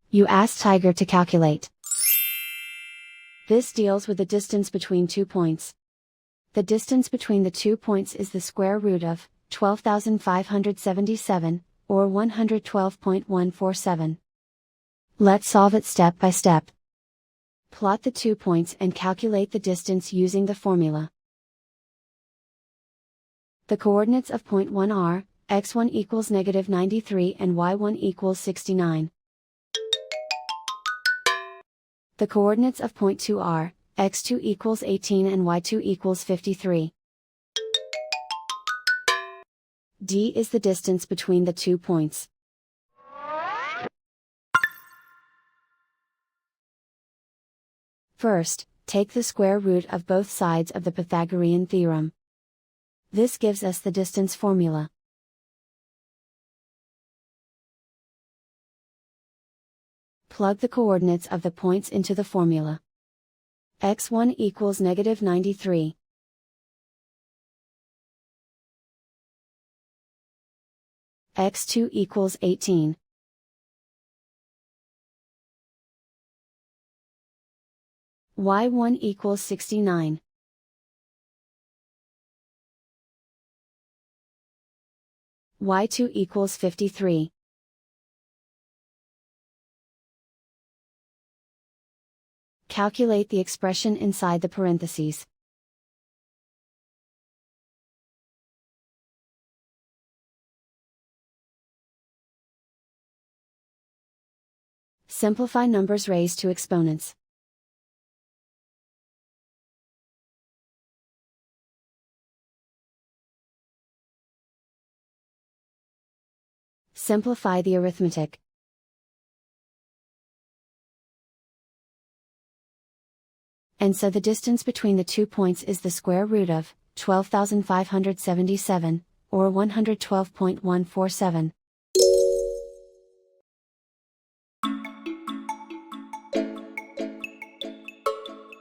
You ask Tiger to calculate. This deals with the distance between 2 points. The distance between the 2 points is the square root of 12,577, or 112.147. Let's solve it step by step. Plot the 2 points and calculate the distance using the formula. The coordinates of point 1 are, x1 equals -93 and y1 equals 69. The coordinates of point 2 are, x2 equals 18 and y2 equals 53. D is the distance between the 2 points. First, take the square root of both sides of the Pythagorean theorem. This gives us the distance formula. Plug the coordinates of the points into the formula. x1 equals -93. x2 equals 18. y1 equals 69. y2 equals 53. Calculate the expression inside the parentheses. Simplify numbers raised to exponents. Simplify the arithmetic. And so the distance between the 2 points is the square root of 12,577, or 112.147.